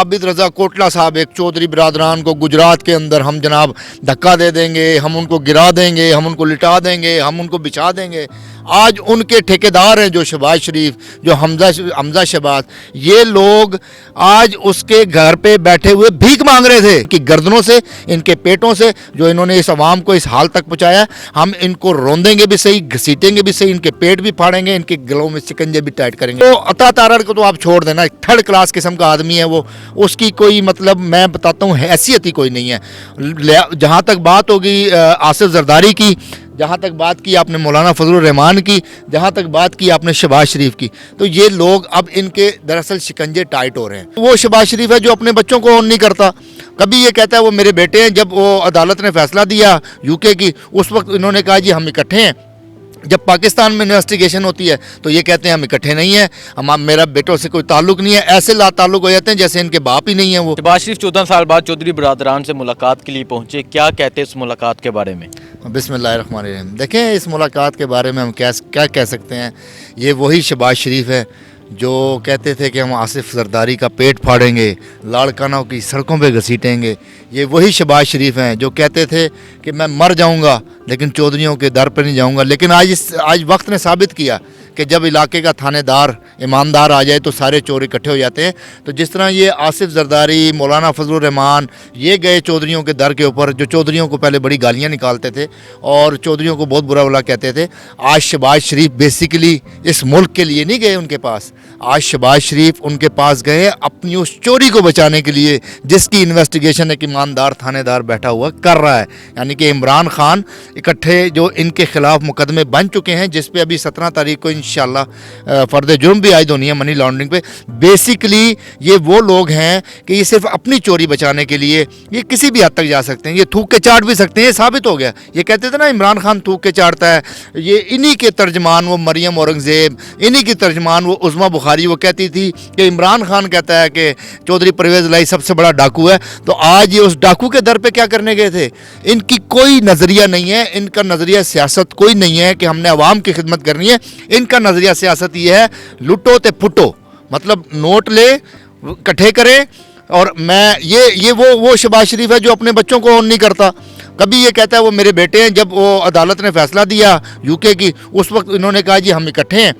आबिद रज़ा कोटला साहब एक चौधरी बिरादरान को गुजरात के अंदर हम जनाब धक्का दे देंगे, हम उनको गिरा देंगे, हम उनको लिटा देंगे, हम उनको बिछा देंगे। आज उनके ठेकेदार हैं जो शहबाज शरीफ, जो हमजा शहबाज, ये लोग आज उसके घर पे बैठे हुए भीख मांग रहे थे कि गर्दनों से, इनके पेटों से जो इन्होंने इस आवाम को इस हाल तक पहुँचाया, हम इनको रोंदेंगे भी सही, घसीटेंगे भी सही, इनके पेट भी फाड़ेंगे, इनके गलों में शिकंजे भी टाइट करेंगे। तो अता तारड़ को तो आप छोड़ देना, थर्ड क्लास किस्म का आदमी है वो, उसकी कोई मतलब मैं बताता हूँ हैसियत ही कोई नहीं है। जहाँ तक बात होगी आसिफ जरदारी की, जहाँ तक बात की आपने मौलाना फजलुर रहमान की, जहाँ तक बात की आपने शहबाज शरीफ की, तो ये लोग अब इनके दरअसल शिकंजे टाइट हो रहे हैं। वो शहबाज शरीफ है जो अपने बच्चों को ऑन नहीं करता, कभी ये कहता है वो मेरे बेटे हैं। जब वो अदालत ने फैसला दिया यूके की, उस वक्त इन्होंने कहा जी हम इकट्ठे हैं। जब पाकिस्तान में इन्वेस्टिगेशन होती है तो ये कहते हैं हम इकट्ठे नहीं हैं, हम मेरा बेटों से कोई ताल्लुक नहीं है। ऐसे ला ताल्लुक हो जाते हैं जैसे इनके बाप ही नहीं है। वो शहबाज शरीफ 14 साल बाद चौधरी बिरादरान से मुलाकात के लिए पहुंचे, क्या कहते हैं इस मुलाकात के बारे में? बिस्मिल्लाहिर्रहमानिर्रहीम। देखें, इस मुलाकात के बारे में हम क्या कह सकते हैं। ये वही शहबाज शरीफ है जो कहते थे कि हम आसिफ जरदारी का पेट फाड़ेंगे, लाड़कानों की सड़कों पे घसीटेंगे। ये वही शहबाज शरीफ हैं जो कहते थे कि मैं मर जाऊंगा लेकिन चौधरियों के दर पर नहीं जाऊंगा। लेकिन आज वक्त ने साबित किया कि जब इलाके का थानेदार ईमानदार आ जाए तो सारे चोर इकट्ठे हो जाते हैं। तो जिस तरह ये आसिफ जरदारी, मौलाना फजलुर रहमान, ये गए चौधरियों के दर के ऊपर, जो चौधरियों को पहले बड़ी गालियाँ निकालते थे और चौधरियों को बहुत बुरा भला कहते थे। आज शहबाज शरीफ बेसिकली इस मुल्क के लिए नहीं गए उनके पास, आज शहबाज शरीफ उनके पास गए अपनी उस चोरी को बचाने के लिए जिसकी इन्वेस्टिगेशन एक ईमानदार थानेदार बैठा हुआ कर रहा है। यानी कि इमरान खान इकट्ठे जो इनके खिलाफ मुकदमे बन चुके हैं, जिस पे अभी 17 तारीख को इंशाल्लाह फर्द जुर्म भी आयद होनी है मनी लॉन्ड्रिंग पे। बेसिकली ये वो लोग हैं कि ये सिर्फ अपनी चोरी बचाने के लिए ये किसी भी हद तक जा सकते हैं। ये थूक के चाट भी सकते हैं, ये साबित हो गया। ये कहते थे ना इमरान खान थूक के चाटता है, ये इन्हीं के तर्जमान वो मरियम औरंगज़ेब, इन्हीं की तर्जमान वो उज़्मा बुखारी, वो कहती थी कि इमरान खान कहता है कि चौधरी परवेज़ लाई सबसे बड़ा डाकू है। तो आज ये उस डाकू के दर पे क्या करने गए थे? इनकी कोई नज़रिया नहीं है, इनका नज़रिया सियासत कोई नहीं है कि हमने अवाम की खिदमत करनी है। इनका नज़रिया सियासत ये है लुटो ते फुटो, मतलब नोट ले इकट्ठे करें। और मैं ये वो शहबाज शरीफ है जो अपने बच्चों को ऑन नहीं करता, कभी ये कहता है वो मेरे बेटे हैं। जब वो अदालत ने फैसला दिया यूके की, उस वक्त इन्होंने कहा जी हम इकट्ठे हैं।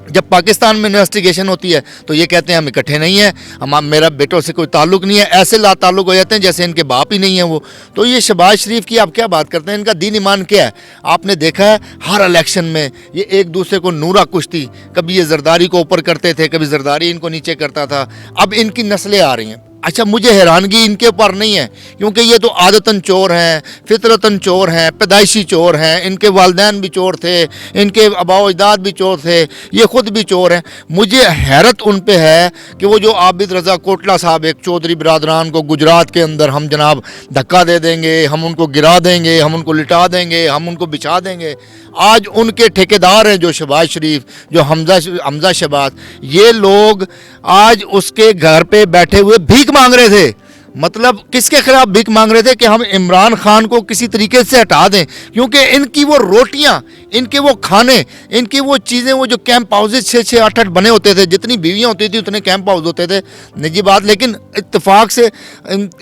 जब पाकिस्तान में इन्वेस्टिगेशन होती है तो ये कहते हैं हम इकट्ठे नहीं हैं, हम मेरा बेटों से कोई ताल्लुक नहीं है। ऐसे ला ताल्लुक हो जाते हैं जैसे इनके बाप ही नहीं है वो। तो ये शहबाज शरीफ की आप क्या बात करते हैं, इनका दीन ईमान क्या है? आपने देखा है हर इलेक्शन में ये एक दूसरे को नूरा कुश्ती, कभी ये जरदारी को ऊपर करते थे, कभी जरदारी इनको नीचे करता था। अब इनकी नस्लें आ रही हैं। अच्छा, मुझे हैरानगी इनके ऊपर नहीं है क्योंकि ये तो आदतन चोर हैं, फितरतन चोर हैं, पैदाइशी चोर हैं। इनके वालिदैन भी चोर थे, इनके आबाओ अजदाद भी चोर थे, ये ख़ुद भी चोर हैं। मुझे हैरत उन पे है कि वो जो आबिद रज़ा कोटला साहब एक चौधरी बिरादरान को गुजरात के अंदर हम जनाब धक्का दे देंगे, हम उनको गिरा देंगे, हम उनको लिटा देंगे, हम उनको बिछा देंगे। आज उनके ठेकेदार हैं जो शहबाज शरीफ, जो हमजा शहबाज, ये लोग आज उसके घर पे बैठे हुए भीख मांग रहे थे। मतलब किसके खिलाफ भीख मांग रहे थे कि हम इमरान खान को किसी तरीके से हटा दें, क्योंकि इनकी वो रोटियां, इनके वो खाने, इनकी वो चीज़ें, वो जो कैंप हाउसेज 6-6 8-8 बने होते थे, जितनी बीवियां होती थी उतने कैंप हाउस होते थे, निजी बात। लेकिन इत्तेफाक से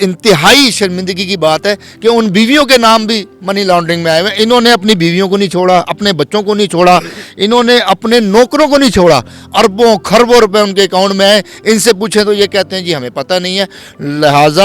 इंतहाई शर्मिंदगी की बात है कि उन बीवियों के नाम भी मनी लॉन्ड्रिंग में आए हुए। इन्होंने अपनी बीवियों को नहीं छोड़ा, अपने बच्चों को नहीं छोड़ा, इन्होंने अपने नौकरों को नहीं छोड़ा। अरबों खरबों रुपए उनके अकाउंट में आए। इनसे पूछें तो ये कहते हैं जी हमें पता नहीं है। लिहाजा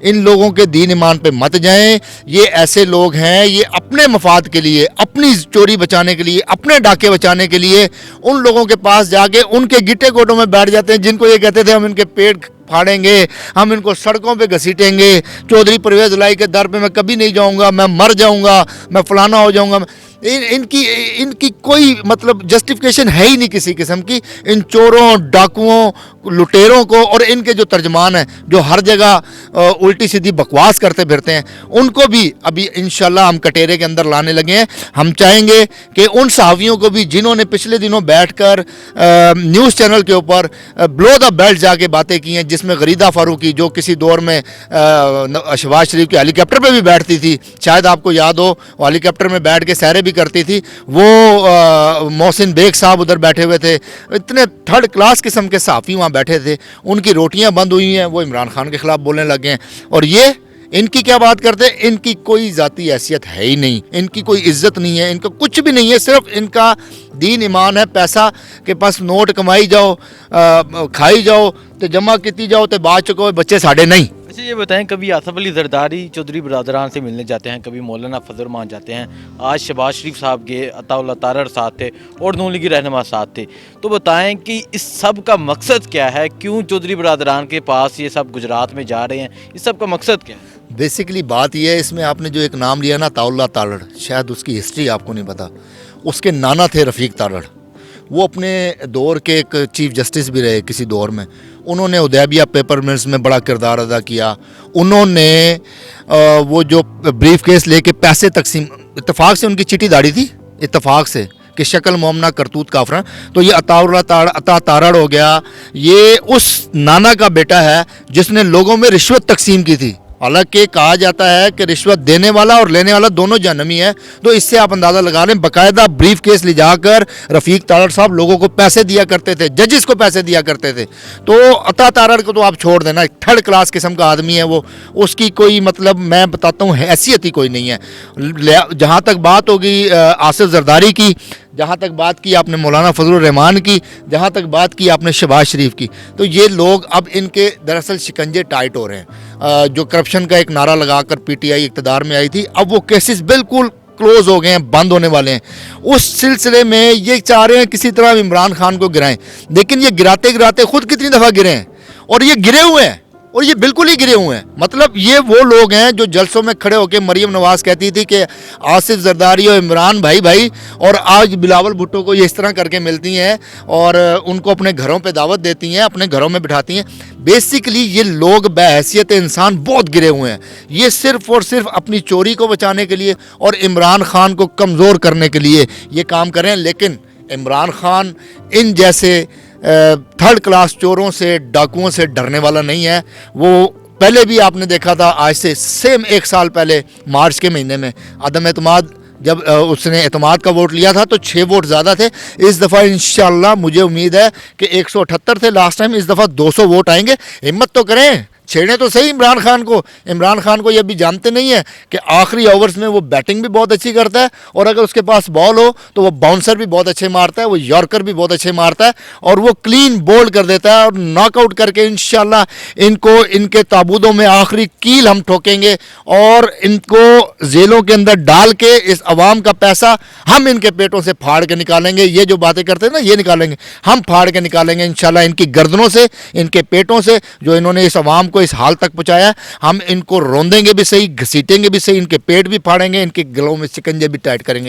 इन लोगों के दीन ईमान पे मत जाएं। ये ऐसे लोग हैं, ये अपने मफाद के लिए, अपनी चोरी बचाने के लिए, अपने डाके बचाने के लिए उन लोगों के पास जाके उनके गिट्टे गोटों में बैठ जाते हैं जिनको ये कहते थे हम इनके पेट फाड़ेंगे, हम इनको सड़कों पे घसीटेंगे। चौधरी परवेज़ लाई के दर पे मैं कभी नहीं जाऊंगा, मैं मर जाऊंगा, मैं फलाना हो जाऊंगा। इनकी कोई मतलब जस्टिफिकेशन है ही नहीं किसी किस्म की। इन चोरों, डाकुओं, लुटेरों को और इनके जो तर्जमान हैं जो हर जगह उल्टी सीधी बकवास करते फिरते हैं, उनको भी अभी इंशाल्लाह हम कटेरे के अंदर लाने लगे हैं। हम चाहेंगे कि उन सहाफ़ियों को भी जिन्होंने पिछले दिनों बैठकर न्यूज़ चैनल के ऊपर ब्लो द बेल्ट जाके बातें की हैं, जिसमें गरीदा फारूकी जो किसी दौर में शहबाज शरीफ के हेलीकॉप्टर पे भी बैठती थी, शायद आपको याद हो, वो हेलीकॉप्टर में बैठ के सैरें भी करती थी। वो मोहसिन बेग साहब उधर बैठे हुए थे। इतने थर्ड क्लास किस्म के सहाफ़ी वहाँ बैठे थे उनकी रोटियां बंद हुई हैं, वो इमरान खान के ख़िलाफ़ बोलने लगे हैं। और ये इनकी क्या बात करते हैं, इनकी कोई ज़ाती हैसियत है ही नहीं, इनकी कोई इज्जत नहीं है, इनका कुछ भी नहीं है, सिर्फ इनका दीन ईमान है। पैसा के पास नोट कमाई जाओ, खाई जाओ, तो जमा की जाओ, तो बाद चुको बच्चे साढ़े नहीं। अच्छा ये बताएं, कभी आसफ अली जरदारी चौधरी बरदरान से मिलने जाते हैं, कभी मौलाना फजल रहमान जाते हैं, आज शहबाज शरीफ साहब गए, अताउल्लाह तारड़ साथ थे और नून लीगी रहनुमा साथ थे, तो बताएं कि इस सब का मकसद क्या है? क्यों चौधरी बरदरान के पास ये सब गुजरात में जा रहे हैं? इस सब का मकसद क्या है? बेसिकली बात यह है, इसमें आपने जो एक नाम लिया ना अताउल्लाह तारड़, शायद उसकी हिस्ट्री आपको नहीं पता। उसके नाना थे रफ़ीक तारड़, वो अपने दौर के एक चीफ जस्टिस भी रहे किसी दौर में। उन्होंने उदैबिया पेपर मिल्स में बड़ा किरदार अदा किया। उन्होंने वो जो ब्रीफ केस लेके पैसे तकसीम, इत्तेफाक से उनकी चिट्ठी दाड़ी थी, इत्तेफाक से कि शक्ल मोमना करतूत काफरा। तो ये अता तारड़ हो गया, ये उस नाना का बेटा है जिसने लोगों में रिश्वत तकसीम की थी। हालांकि कहा जाता है कि रिश्वत देने वाला और लेने वाला दोनों जहन्नमी है। तो इससे आप अंदाज़ा लगा लें, बाकायदा ब्रीफ केस ले जाकर रफ़ीक तारड़ साहब लोगों को पैसे दिया करते थे, जजेस को पैसे दिया करते थे। तो अता तारड़ को तो आप छोड़ देना, एक थर्ड क्लास किस्म का आदमी है वो, उसकी कोई मतलब मैं बताता हूँ हैसियत ही कोई नहीं है। जहाँ तक बात होगी आसिफ जरदारी की, जहाँ तक बात की आपने मौलाना फजल रहमान की, जहाँ तक बात की आपने शहबाज शरीफ की, तो ये लोग अब इनके दरअसल शिकंजे टाइट हो रहे हैं। जो करप्शन का एक नारा लगाकर पीटीआई इक़्तिदार में आई थी, अब वो केसेस बिल्कुल क्लोज हो गए हैं, बंद होने वाले हैं। उस सिलसिले में ये चाह रहे हैं किसी तरह इमरान खान को गिराएं, लेकिन ये गिराते गिराते खुद कितनी दफ़ा गिरे हैं, और ये गिरे हुए हैं, और ये बिल्कुल ही गिरे हुए हैं। मतलब ये वो लोग हैं जो जलसों में खड़े होकर मरीम नवाज़ कहती थी कि आसिफ जरदारी और इमरान भाई भाई, और आज बिलावल भुट्टो को ये इस तरह करके मिलती हैं और उनको अपने घरों पे दावत देती हैं, अपने घरों में बिठाती हैं। बेसिकली ये लोग बहैसियत इंसान बहुत गिरे हुए हैं। ये सिर्फ़ और सिर्फ अपनी चोरी को बचाने के लिए और इमरान खान को कमज़ोर करने के लिए ये काम कर रहे हैं। लेकिन इमरान खान इन जैसे थर्ड क्लास चोरों से, डाकुओं से डरने वाला नहीं है। वो पहले भी आपने देखा था, आज से सेम 1 साल पहले मार्च के महीने में अदम एतमाद, जब उसने एतमाद का वोट लिया था तो 6 वोट ज़्यादा थे। इस दफ़ा इंशाल्लाह मुझे उम्मीद है कि 178 थे लास्ट टाइम, इस दफ़ा 200 वोट आएंगे। हिम्मत तो करें, छेड़े तो सही इमरान खान को। इमरान खान को ये भी जानते नहीं है कि आखिरी ओवर्स में वो बैटिंग भी बहुत अच्छी करता है, और अगर उसके पास बॉल हो तो वो बाउंसर भी बहुत अच्छे मारता है, वो यॉर्कर भी बहुत अच्छे मारता है, और वो क्लीन बोल्ड कर देता है। और नॉकआउट करके इंशाल्लाह इनको इनके ताबूतों में आखिरी कील हम ठोकेंगे, और इनको जेलों के अंदर डाल के इस अवाम का पैसा हम इनके पेटों से फाड़ के निकालेंगे। ये जो बातें करते हैं ना, ये निकालेंगे, हम फाड़ के निकालेंगे इंशाल्लाह इनकी गर्दनों से, इनके पेटों से, जो इन्होंने इस अवाम को इस हाल तक पहुंचाया। हम इनको रोंदेंगे भी सही, घसीटेंगे भी सही, इनके पेट भी फाड़ेंगे, इनके गलों में शिकंजे भी टाइट करेंगे।